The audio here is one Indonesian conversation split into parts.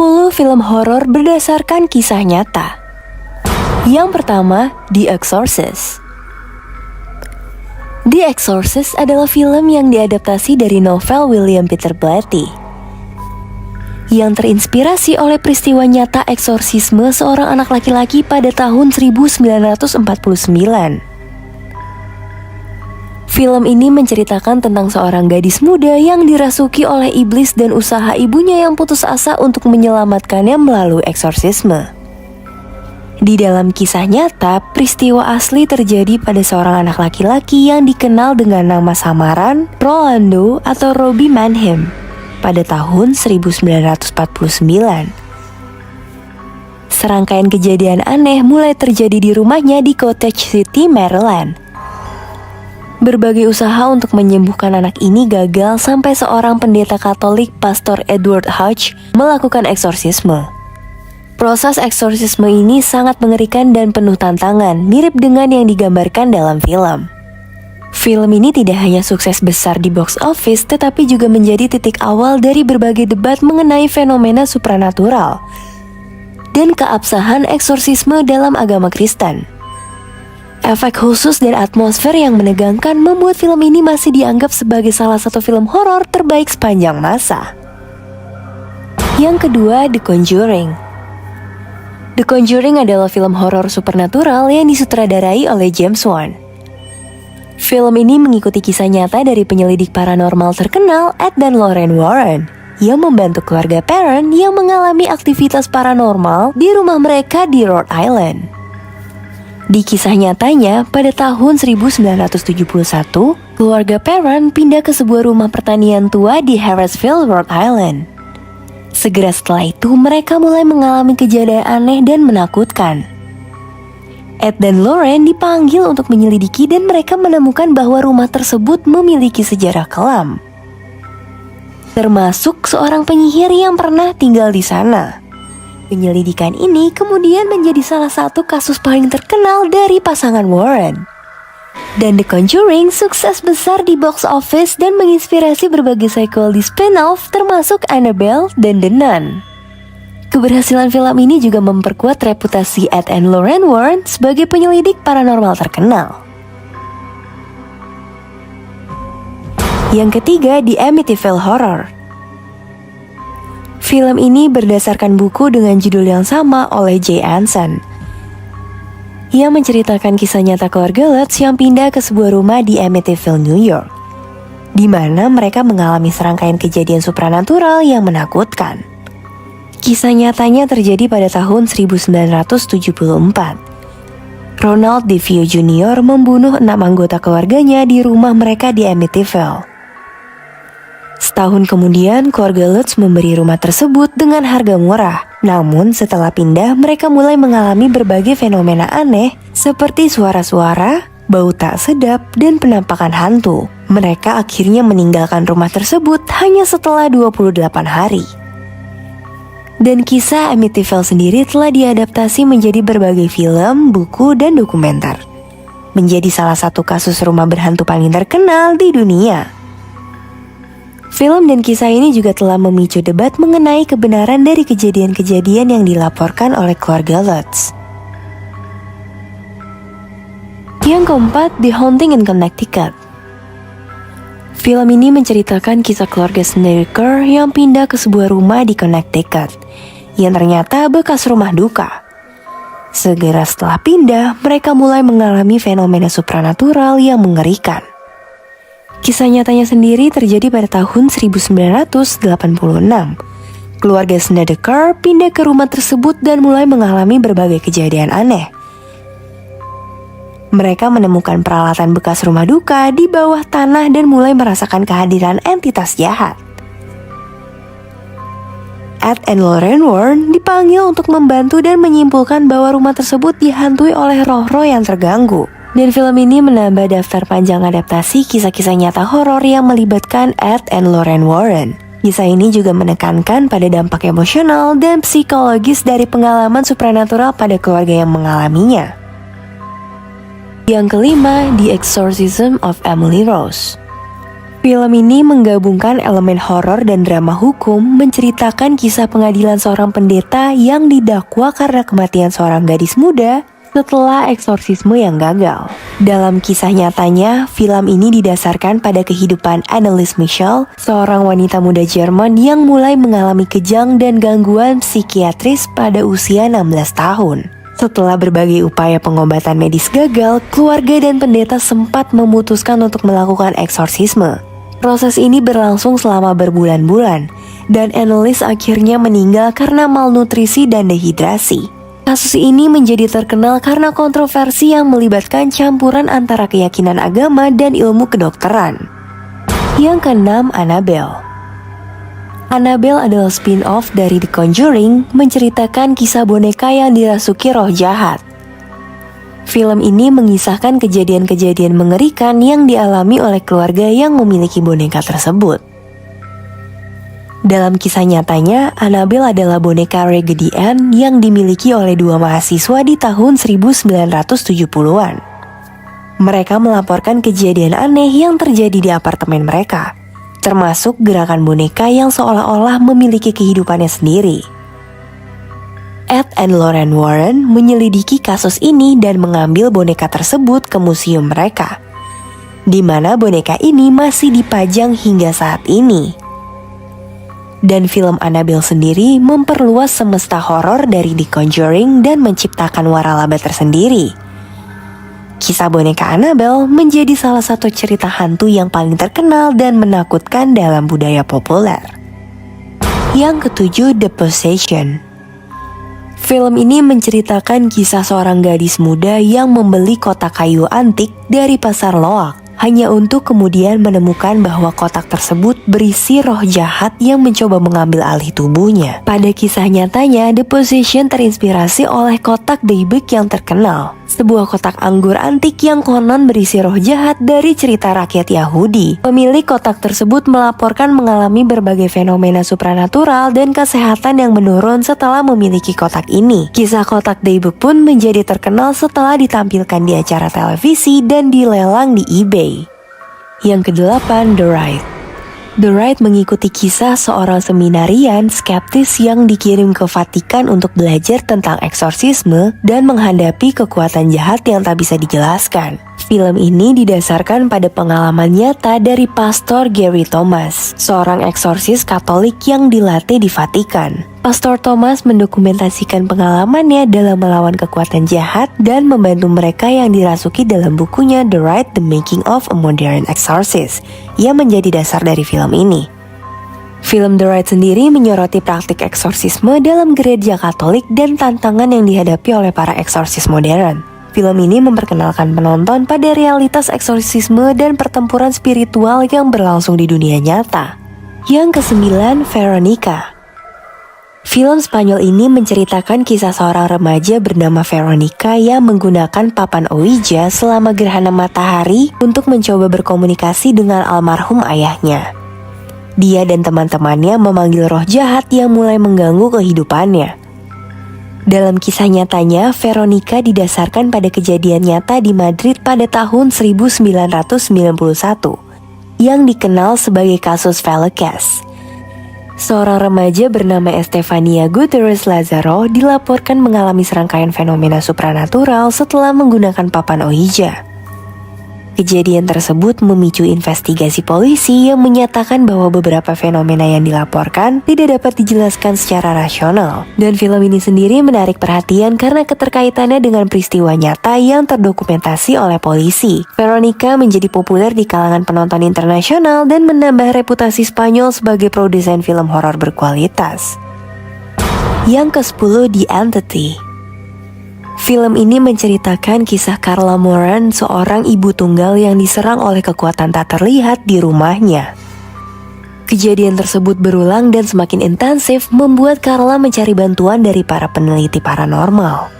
10 film horor berdasarkan kisah nyata. Yang pertama, The Exorcist. The Exorcist adalah film yang diadaptasi dari novel William Peter Blatty yang terinspirasi oleh peristiwa nyata eksorsisme seorang anak laki-laki pada tahun 1949. Film ini menceritakan tentang seorang gadis muda yang dirasuki oleh iblis dan usaha ibunya yang putus asa untuk menyelamatkannya melalui eksorsisme. Di dalam kisah nyata, peristiwa asli terjadi pada seorang anak laki-laki yang dikenal dengan nama samaran Rolando atau Robbie Mannheim pada tahun 1949. Serangkaian kejadian aneh mulai terjadi di rumahnya di Cottage City, Maryland. Berbagai usaha untuk menyembuhkan anak ini gagal sampai seorang pendeta Katolik, Pastor Edward Hodge, melakukan eksorsisme. Proses eksorsisme ini sangat mengerikan dan penuh tantangan, mirip dengan yang digambarkan dalam film. Film ini tidak hanya sukses besar di box office, tetapi juga menjadi titik awal dari berbagai debat mengenai fenomena supranatural dan keabsahan eksorsisme dalam agama Kristen. Efek khusus dan atmosfer yang menegangkan membuat film ini masih dianggap sebagai salah satu film horor terbaik sepanjang masa. Yang kedua, The Conjuring. The Conjuring adalah film horor supernatural yang disutradarai oleh James Wan. Film ini mengikuti kisah nyata dari penyelidik paranormal terkenal Ed dan Lorraine Warren yang membantu keluarga Perron yang mengalami aktivitas paranormal di rumah mereka di Rhode Island. Di kisah nyatanya, pada tahun 1971, keluarga Perron pindah ke sebuah rumah pertanian tua di Harrisville, Rhode Island. Segera setelah itu, mereka mulai mengalami kejadian aneh dan menakutkan. Ed dan Lorraine dipanggil untuk menyelidiki dan mereka menemukan bahwa rumah tersebut memiliki sejarah kelam, termasuk seorang penyihir yang pernah tinggal di sana. Penyelidikan ini kemudian menjadi salah satu kasus paling terkenal dari pasangan Warren. Dan The Conjuring sukses besar di box office dan menginspirasi berbagai sequel di spin-off termasuk Annabelle dan The Nun. Keberhasilan film ini juga memperkuat reputasi Ed and Lorraine Warren sebagai penyelidik paranormal terkenal. Yang ketiga, The Amityville Horror. Film ini berdasarkan buku dengan judul yang sama oleh Jay Anson. Ia menceritakan kisah nyata keluarga Lutz yang pindah ke sebuah rumah di Amityville, New York, di mana mereka mengalami serangkaian kejadian supranatural yang menakutkan. Kisah nyatanya terjadi pada tahun 1974. Ronald DeVio Jr. membunuh 6 anggota keluarganya di rumah mereka di Amityville. Setahun kemudian, keluarga Lutz memberi rumah tersebut dengan harga murah. Namun, setelah pindah, mereka mulai mengalami berbagai fenomena aneh seperti suara-suara, bau tak sedap, dan penampakan hantu. Mereka akhirnya meninggalkan rumah tersebut hanya setelah 28 hari. Dan kisah Amityville sendiri telah diadaptasi menjadi berbagai film, buku, dan dokumenter. Menjadi salah satu kasus rumah berhantu paling terkenal di dunia. Film dan kisah ini juga telah memicu debat mengenai kebenaran dari kejadian-kejadian yang dilaporkan oleh keluarga Lutz. Yang keempat, The Haunting in Connecticut. Film ini menceritakan kisah keluarga Snedeker yang pindah ke sebuah rumah di Connecticut, yang ternyata bekas rumah duka. Segera setelah pindah, mereka mulai mengalami fenomena supranatural yang mengerikan. Kisah nyatanya sendiri terjadi pada tahun 1986. Keluarga Snedeker pindah ke rumah tersebut dan mulai mengalami berbagai kejadian aneh. Mereka menemukan peralatan bekas rumah duka di bawah tanah dan mulai merasakan kehadiran entitas jahat. Ed and Lorraine Warren dipanggil untuk membantu dan menyimpulkan bahwa rumah tersebut dihantui oleh roh-roh yang terganggu. Dan film ini menambah daftar panjang adaptasi kisah-kisah nyata horor yang melibatkan Ed and Lorraine Warren. Kisah ini juga menekankan pada dampak emosional dan psikologis dari pengalaman supranatural pada keluarga yang mengalaminya. Yang kelima, The Exorcism of Emily Rose. Film ini menggabungkan elemen horor dan drama hukum, menceritakan kisah pengadilan seorang pendeta yang didakwa karena kematian seorang gadis muda setelah eksorsisme yang gagal. Dalam kisah nyatanya, film ini didasarkan pada kehidupan Anneliese Michel, seorang wanita muda Jerman yang mulai mengalami kejang dan gangguan psikiatris pada usia 16 tahun. Setelah berbagai upaya pengobatan medis gagal, keluarga dan pendeta sempat memutuskan untuk melakukan eksorsisme. Proses ini berlangsung selama berbulan-bulan, dan Anneliese akhirnya meninggal karena malnutrisi dan dehidrasi. Kasus ini menjadi terkenal karena kontroversi yang melibatkan campuran antara keyakinan agama dan ilmu kedokteran. Yang keenam, Annabelle. Annabelle adalah spin-off dari The Conjuring, menceritakan kisah boneka yang dirasuki roh jahat. Film ini mengisahkan kejadian-kejadian mengerikan yang dialami oleh keluarga yang memiliki boneka tersebut. Dalam kisah nyatanya, Annabelle adalah boneka Raggedy Ann yang dimiliki oleh dua mahasiswa di tahun 1970-an. Mereka melaporkan kejadian aneh yang terjadi di apartemen mereka, termasuk gerakan boneka yang seolah-olah memiliki kehidupannya sendiri. Ed and Lorraine Warren menyelidiki kasus ini dan mengambil boneka tersebut ke museum mereka, di mana boneka ini masih dipajang hingga saat ini. Dan film Annabelle sendiri memperluas semesta horor dari The Conjuring dan menciptakan waralaba tersendiri. Kisah boneka Annabelle menjadi salah satu cerita hantu yang paling terkenal dan menakutkan dalam budaya populer. Yang ketujuh, The Possession. Film ini menceritakan kisah seorang gadis muda yang membeli kotak kayu antik dari pasar loak, hanya untuk kemudian menemukan bahwa kotak tersebut berisi roh jahat yang mencoba mengambil alih tubuhnya. Pada kisah nyatanya, The Possession terinspirasi oleh kotak Dybbuk yang terkenal, sebuah kotak anggur antik yang konon berisi roh jahat dari cerita rakyat Yahudi. Pemilik kotak tersebut melaporkan mengalami berbagai fenomena supranatural dan kesehatan yang menurun setelah memiliki kotak ini. Kisah kotak Dybbuk pun menjadi terkenal setelah ditampilkan di acara televisi dan dilelang di eBay. Yang kedelapan, The Rite. The Rite mengikuti kisah seorang seminarian skeptis yang dikirim ke Vatikan untuk belajar tentang eksorsisme dan menghadapi kekuatan jahat yang tak bisa dijelaskan. Film ini didasarkan pada pengalaman nyata dari Pastor Gary Thomas, seorang eksorsis Katolik yang dilatih di Vatikan. Pastor Thomas mendokumentasikan pengalamannya dalam melawan kekuatan jahat dan membantu mereka yang dirasuki dalam bukunya The Rite: The Making of a Modern Exorcist yang menjadi dasar dari film ini. Film The Rite sendiri menyoroti praktik eksorsisme dalam gereja Katolik dan tantangan yang dihadapi oleh para eksorsis modern. Film ini memperkenalkan penonton pada realitas eksorsisme dan pertempuran spiritual yang berlangsung di dunia nyata. Yang kesembilan, Veronica. Film Spanyol ini menceritakan kisah seorang remaja bernama Veronica yang menggunakan papan Ouija selama gerhana matahari untuk mencoba berkomunikasi dengan almarhum ayahnya. Dia dan teman-temannya memanggil roh jahat yang mulai mengganggu kehidupannya. Dalam kisah nyatanya, Veronica didasarkan pada kejadian nyata di Madrid pada tahun 1991 yang dikenal sebagai kasus Vallecas. Seorang remaja bernama Estefania Gutierrez Lazaro dilaporkan mengalami serangkaian fenomena supranatural setelah menggunakan papan Ouija. Kejadian tersebut memicu investigasi polisi yang menyatakan bahwa beberapa fenomena yang dilaporkan tidak dapat dijelaskan secara rasional. Dan film ini sendiri menarik perhatian karena keterkaitannya dengan peristiwa nyata yang terdokumentasi oleh polisi. Veronica menjadi populer di kalangan penonton internasional dan menambah reputasi Spanyol sebagai produsen film horor berkualitas. Yang ke-10, The Entity. Film ini menceritakan kisah Carla Moran, seorang ibu tunggal yang diserang oleh kekuatan tak terlihat di rumahnya. Kejadian tersebut berulang dan semakin intensif membuat Carla mencari bantuan dari para peneliti paranormal.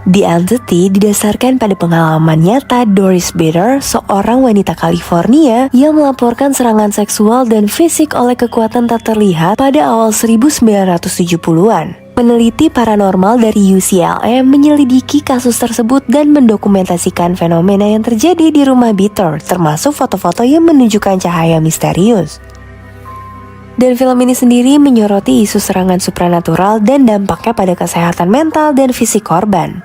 The Entity didasarkan pada pengalaman nyata Doris Bader, seorang wanita California yang melaporkan serangan seksual dan fisik oleh kekuatan tak terlihat pada awal 1970-an. Peneliti paranormal dari UCLA menyelidiki kasus tersebut dan mendokumentasikan fenomena yang terjadi di rumah Bitter, termasuk foto-foto yang menunjukkan cahaya misterius. Dan film ini sendiri menyoroti isu serangan supranatural dan dampaknya pada kesehatan mental dan fisik korban.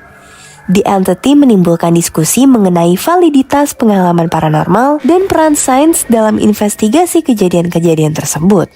The Entity menimbulkan diskusi mengenai validitas pengalaman paranormal dan peran sains dalam investigasi kejadian-kejadian tersebut.